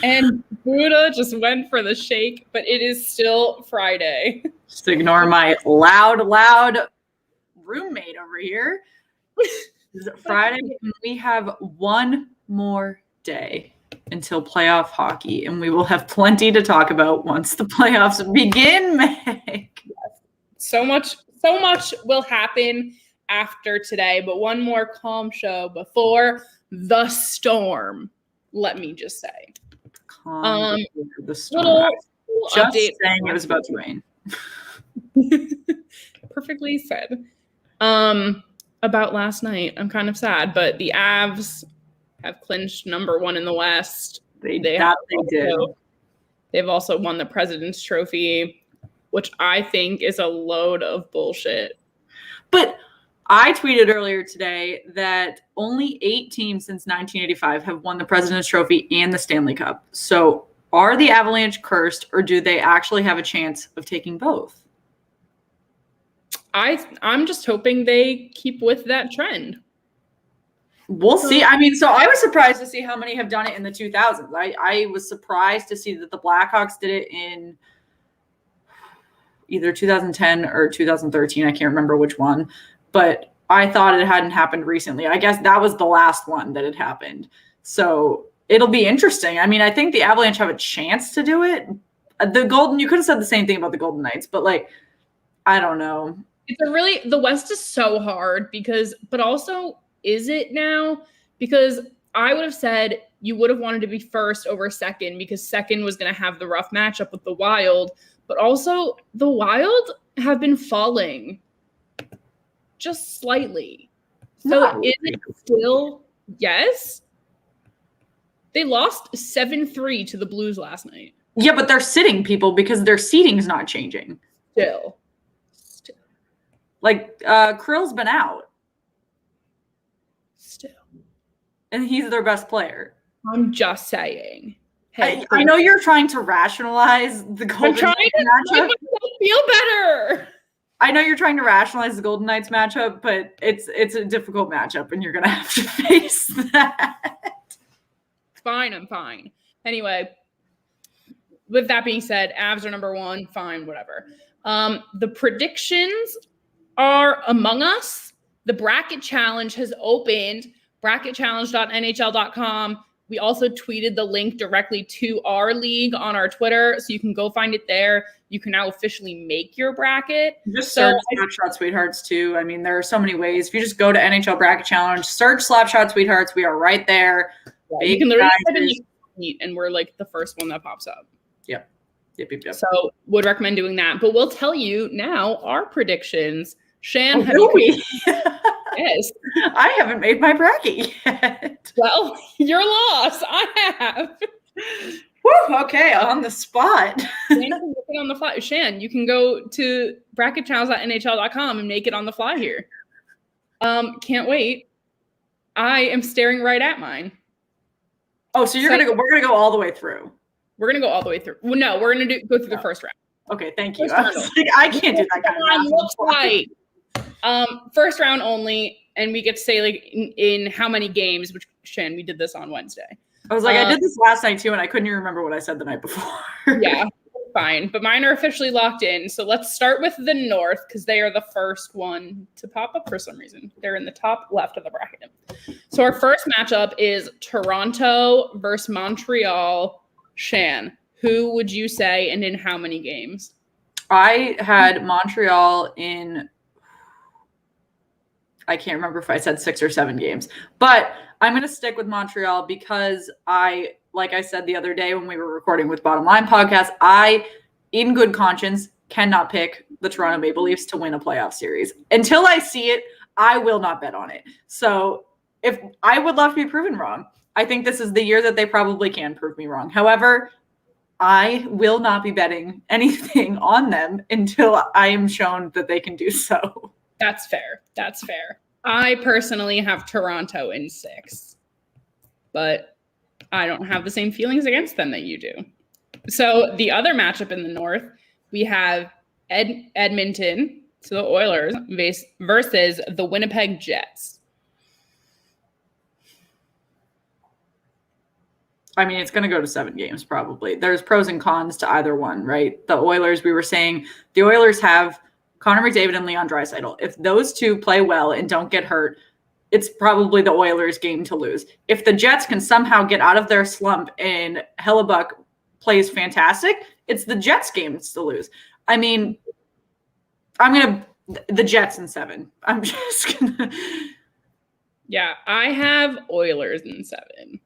And Buddha just went for the shake, but it is still Friday. Just ignore my loud roommate over here. It's Friday, and we have one more day until playoff hockey, and we will have plenty to talk about once the playoffs begin, Meg. So much will happen after today, but one more calm show before the storm, let me just say. The storm. Just update saying it was about to rain. Perfectly said. About last night, I'm kind of sad, but the Avs have clinched number 1 in the West. They did. They've also won the President's Trophy, which I think is a load of bullshit. But I tweeted earlier today that only 8 teams since 1985 have won the President's Trophy and the Stanley Cup. So are the Avalanche cursed, or do they actually have a chance of taking both? I'm just hoping they keep with that trend. We'll see. I mean, so I was surprised to see how many have done it in the 2000s. I was surprised to see that the Blackhawks did it in either 2010 or 2013. I can't remember which one, but I thought it hadn't happened recently. I guess that was the last one that had happened. So it'll be interesting. I mean, I think the Avalanche have a chance to do it. You could have said the same thing about the Golden Knights, but I don't know. The West is so hard but also, is it now? Because I would have said you would have wanted to be first over second, because second was going to have the rough matchup with the Wild, but also the Wild have been falling just slightly. So is it still, yes? They lost 7-3 to the Blues last night. Yeah, but they're sitting people because their seating is not changing. Still. Krill's been out. Still. And he's their best player. I'm just saying. Hey, I know you're trying to rationalize the Golden Knights matchup. I'm trying to make myself feel better. I know you're trying to rationalize the Golden Knights matchup, but it's a difficult matchup, and you're going to have to face that. It's fine. I'm fine. Anyway, with that being said, Avs are number 1. Fine, whatever. The predictions are among us. The bracket challenge has opened, bracketchallenge.nhl.com. We also tweeted the link directly to our league on our Twitter, so you can go find it there. You can now officially make your bracket. Just search Slapshot Sweethearts too. I mean, there are so many ways. If you just go to NHL Bracket Challenge, search Slapshot Sweethearts, we are right there. Yeah, you can literally type in and we're the first one that pops up. Yep. So would recommend doing that. But we'll tell you now our predictions. Shan, yes. I haven't made my bracket yet. Well, your loss. I have. Woo, okay, on the spot. On the fly. Shan, you can go to bracketchallenge.nhl.com and make it on the fly here. Can't wait. I am staring right at mine. Oh, so we're gonna go all the way through. We're gonna go all the way through. Well, no, we're gonna go through the first round. Okay, thank you. I can't do that kind of math. First round only, and we get to say in how many games, which Shan, we did this on Wednesday. I was I did this last night too, and I couldn't even remember what I said the night before. Yeah, fine. But mine are officially locked in. So let's start with the North, because they are the first one to pop up for some reason. They're in the top left of the bracket. So our first matchup is Toronto versus Montreal. Shan, who would you say, and in how many games? I had Montreal in, I can't remember if I said 6 or 7 games, but I'm going to stick with Montreal because like I said the other day when we were recording with Bottom Line Podcast, I, in good conscience, cannot pick the Toronto Maple Leafs to win a playoff series. Until I see it, I will not bet on it. So if I would love to be proven wrong, I think this is the year that they probably can prove me wrong. However, I will not be betting anything on them until I am shown that they can do so. That's fair. I personally have Toronto in 6, but I don't have the same feelings against them that you do. So the other matchup in the North, we have Edmonton, so the Oilers, versus the Winnipeg Jets. I mean, it's going to go to 7 games probably. There's pros and cons to either one, right? The Oilers, we were saying, the Oilers have Connor McDavid and Leon Draisaitl. If those two play well and don't get hurt, it's probably the Oilers' game to lose. If the Jets can somehow get out of their slump and Hellebuck plays fantastic, it's the Jets' game to lose. I mean, the Jets in 7. I'm just going to. Yeah, I have Oilers in 7.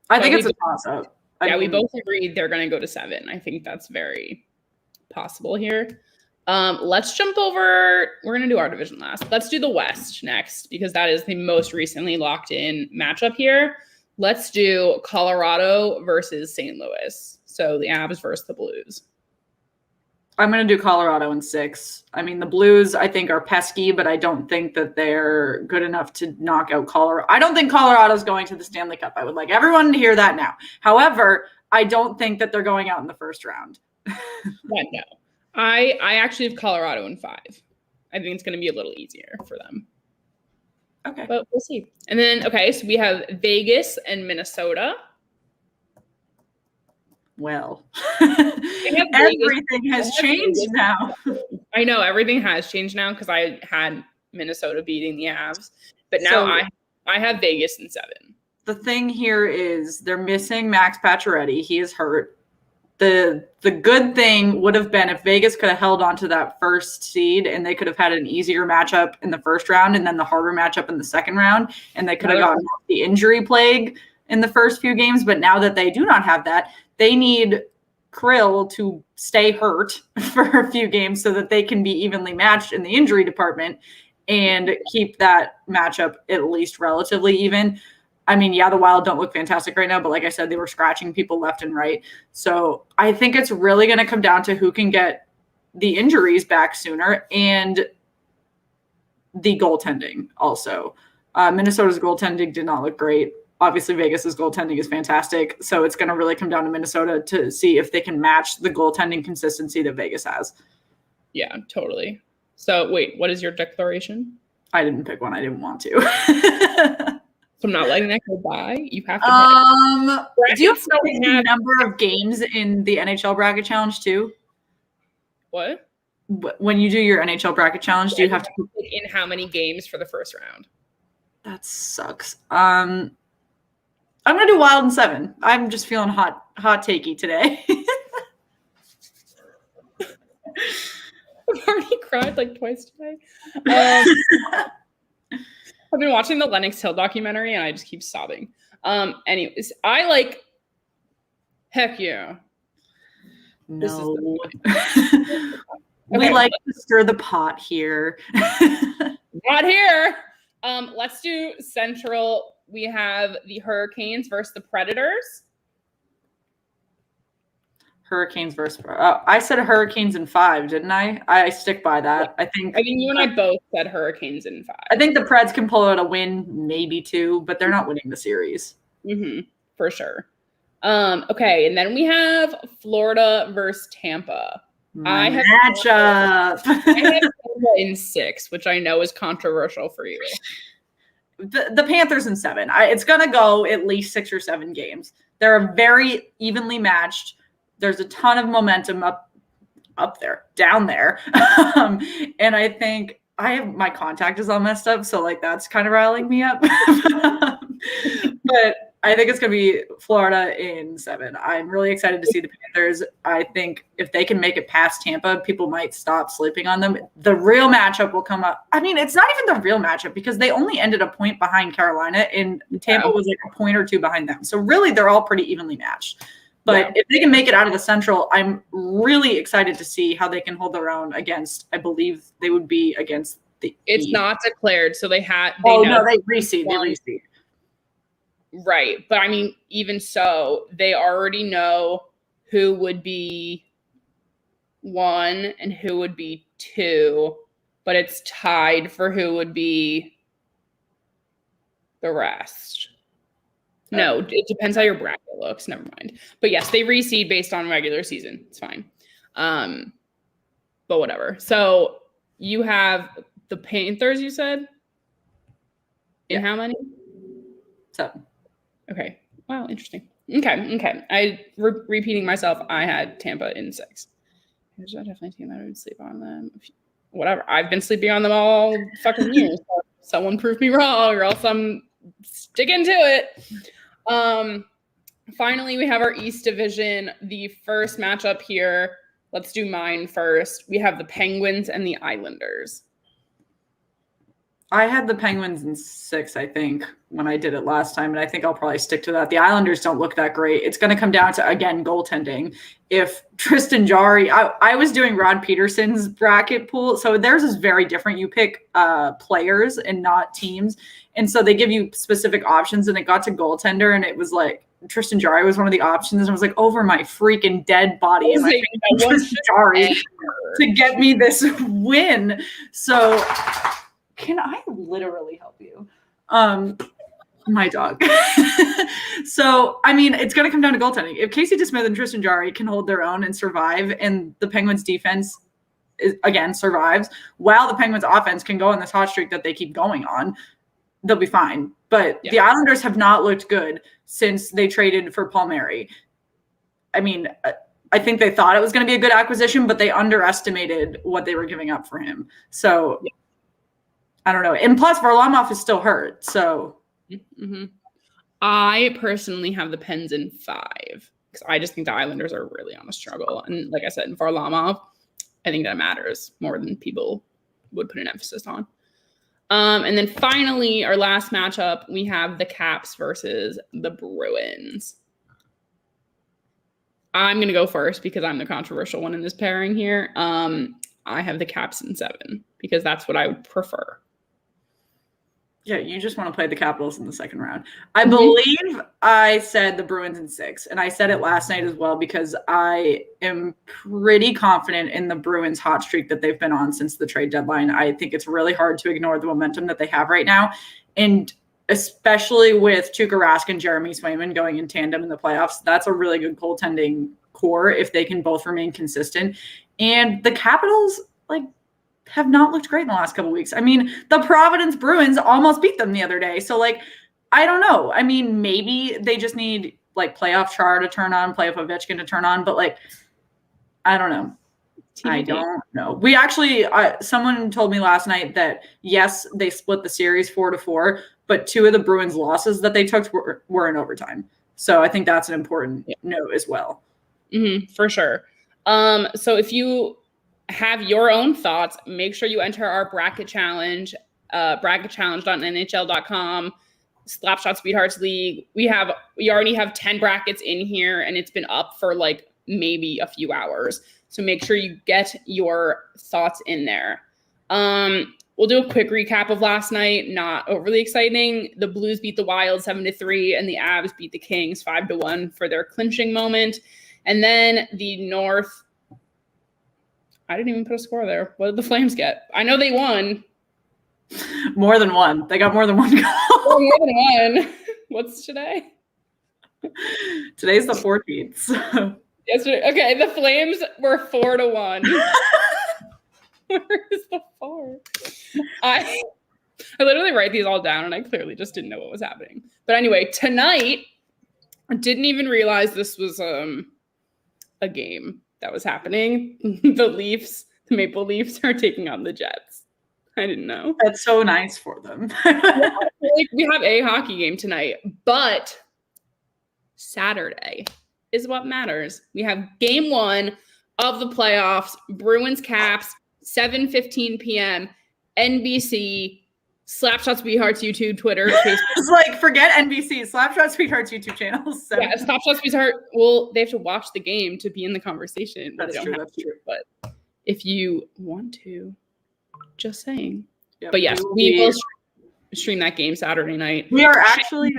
I think it's a toss-up. We both agreed they're going to go to 7. I think that's very possible here. Let's jump over. We're going to do our division last. Let's do the West next because that is the most recently locked in matchup here. Let's do Colorado versus St. Louis. So the Avs versus the Blues. I'm going to do Colorado in 6. I mean, the Blues, I think, are pesky, but I don't think that they're good enough to knock out Colorado. I don't think Colorado's going to the Stanley Cup. I would like everyone to hear that now. However, I don't think that they're going out in the first round. No. I actually have Colorado in 5. I think it's going to be a little easier for them. Okay. But we'll see. And then, so we have Vegas and Minnesota. Well, everything has changed now. I know everything has changed now because I had Minnesota beating the Avs, but now I have Vegas in 7. The thing here is they're missing Max Pacioretty. He is hurt. The good thing would have been if Vegas could have held on to that first seed and they could have had an easier matchup in the first round and then the harder matchup in the second round, and they could have gotten off the injury plague in the first few games. But now that they do not have that, they need Krill to stay hurt for a few games so that they can be evenly matched in the injury department and keep that matchup at least relatively even. I mean, yeah, the Wild don't look fantastic right now, but like I said, they were scratching people left and right. So I think it's really going to come down to who can get the injuries back sooner and the goaltending also. Minnesota's goaltending did not look great. Obviously, Vegas's goaltending is fantastic. So it's going to really come down to Minnesota to see if they can match the goaltending consistency that Vegas has. Yeah, totally. So wait, what is your declaration? I didn't pick one. I didn't want to. So I'm not letting that go by. You have to pick. Do you have the number of games in the NHL bracket challenge too? What? When you do your NHL bracket challenge, do you have to pick in how many games for the first round? That sucks. I'm gonna do Wild in 7. I'm just feeling hot takey today. I've already cried like twice today. I've been watching the Lennox Hill documentary and I just keep sobbing. Anyways, I like heck yeah. No. We like to stir the pot here. Not here. Let's do Central. We have the Hurricanes versus the Predators. Hurricanes versus I said Hurricanes in 5, didn't I? I stick by that. I think you and I both said Hurricanes in 5. I think the Preds can pull out a win, maybe 2, but they're not winning the series. For sure. Okay, and then we have Florida versus Tampa. I have Tampa in 6, which I know is controversial for you. The Panthers in 7. It's gonna go at least 6 or 7 games. They're very evenly matched. There's a ton of momentum up there, down there. And I think my contact is all messed up. So like, that's kind of riling me up. But I think it's going to be Florida in 7. I'm really excited to see the Panthers. I think if they can make it past Tampa, people might stop sleeping on them. The real matchup will come up. I mean, it's not even the real matchup because they only ended a point behind Carolina and Tampa was like a point or 2 behind them. So really, they're all pretty evenly matched. But if they can make it out of the Central, I'm really excited to see how they can hold their own against, I believe they would be against the It's East. Not declared. So they reseed. They reseed. Right. But I mean, even so, they already know who would be 1 and who would be 2, but it's tied for who would be the rest. No, it depends how your bracket looks. Never mind. But yes, they reseed based on regular season. It's fine. But whatever. So you have the Panthers, you said? In how many? 7. Okay. Wow, interesting. Okay. Repeating myself. I had Tampa in 6. There's definitely a team that I would sleep on them. Whatever. I've been sleeping on them all fucking years. So someone prove me wrong, or else I'm sticking to it. Finally, we have our East Division. The first matchup here. Let's do mine first. We have the Penguins and the Islanders. I had the Penguins in 6, I think, when I did it last time, and I think I'll probably stick to that. The Islanders don't look that great. It's going to come down to, again, goaltending. If Tristan Jarry, I was doing Rod Peterson's bracket pool, so theirs is very different. You pick players and not teams, and so they give you specific options, and it got to goaltender, and it was like Tristan Jarry was one of the options, and I was like, over my freaking dead body, am I picking Tristan Jarry to get me this win? So can I literally help you? My dog. So, I mean, it's going to come down to goaltending. If Casey DeSmith and Tristan Jarry can hold their own and survive, and the Penguins defense again survives, while the Penguins offense can go on this hot streak that they keep going on, they'll be fine. But the Islanders have not looked good since they traded for Palmieri. I mean, I think they thought it was going to be a good acquisition, but they underestimated what they were giving up for him. So I don't know. And plus, Varlamov is still hurt. So I personally have the Pens in 5 because I just think the Islanders are really on a struggle. And like I said, Varlamov, I think that matters more than people would put an emphasis on. And then finally, our last matchup, we have the Caps versus the Bruins. I'm going to go first because I'm the controversial one in this pairing here. I have the Caps in 7 because that's what I would prefer. Yeah, you just want to play the Capitals in the second round. I believe I said the Bruins in 6, and I said it last night as well because I am pretty confident in the Bruins hot streak that they've been on since the trade deadline. I think it's really hard to ignore the momentum that they have right now, and especially with Tuukka Rask and Jeremy Swayman going in tandem in the playoffs, that's a really good goaltending core if they can both remain consistent. And the Capitals, have not looked great in the last couple of weeks. I mean, the Providence Bruins almost beat them the other day. So, I don't know. I mean, maybe they just need, playoff Char to turn on, playoff Ovechkin to turn on. But, I don't know. I don't know. We actually, someone told me last night that, yes, they split the series 4-4, but 2 of the Bruins' losses that they took were in overtime. So I think that's an important note as well. For sure. So if you have your own thoughts, make sure you enter our bracket challenge, bracketchallenge.nhl.com, Slapshot Sweethearts League. We already have 10 brackets in here, and it's been up for maybe a few hours. So make sure you get your thoughts in there. We'll do a quick recap of last night. Not overly exciting. The Blues beat the Wild 7-3, and the Avs beat the Kings 5-1 for their clinching moment. And then the North, I didn't even put a score there. What did the Flames get? I know they won. More than one. They got more than one goal. More than one. What's today? Today's the 14th. So. Yesterday. Okay, the Flames were 4-1. Where is the 4? I literally write these all down, and I clearly just didn't know what was happening. But anyway, tonight, I didn't even realize this was a game that was happening. The Maple Leafs are taking on the Jets. I didn't know. That's so nice for them. We have a hockey game tonight, but Saturday is what matters. We have game 1 of the playoffs, Bruins Caps, 7:15 p.m., NBC, Slapshot Sweethearts YouTube, Twitter, Facebook. It's forget NBC, Slapshot Sweethearts YouTube channels. Yeah, Slapshot Sweetheart. Well, they have to watch the game to be in the conversation. That's true. But if you want to, just saying. Yep, but yes, we will stream that game Saturday night. We are actually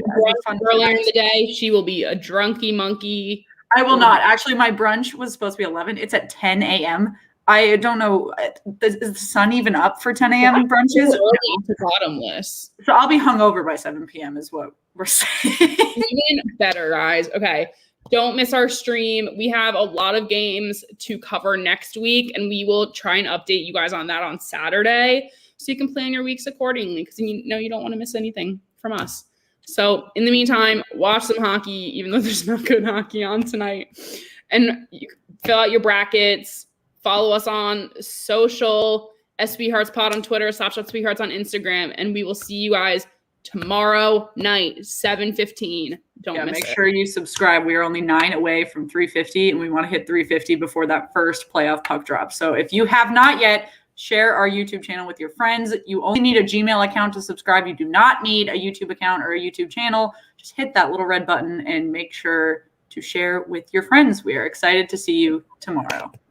earlier in the day. She will be a drunky monkey. I will not. Actually, my brunch was supposed to be 11. It's at 10 a.m. I don't know. Is the sun even up for 10 a.m. brunches? It's bottomless. So I'll be hungover by 7 p.m. is what we're saying. Even better, guys. Okay. Don't miss our stream. We have a lot of games to cover next week, and we will try and update you guys on that on Saturday so you can plan your weeks accordingly because you don't want to miss anything from us. So in the meantime, watch some hockey, even though there's not good hockey on tonight. And you fill out your brackets. Follow us on social, SB Hearts Pod on Twitter, Slapshot SB Hearts on Instagram. And we will see you guys tomorrow night, 7:15. Don't miss it. Make sure you subscribe. We are only 9 away from 350, and we want to hit 350 before that first playoff puck drop. So if you have not yet, share our YouTube channel with your friends. You only need a Gmail account to subscribe. You do not need a YouTube account or a YouTube channel. Just hit that little red button and make sure to share with your friends. We are excited to see you tomorrow.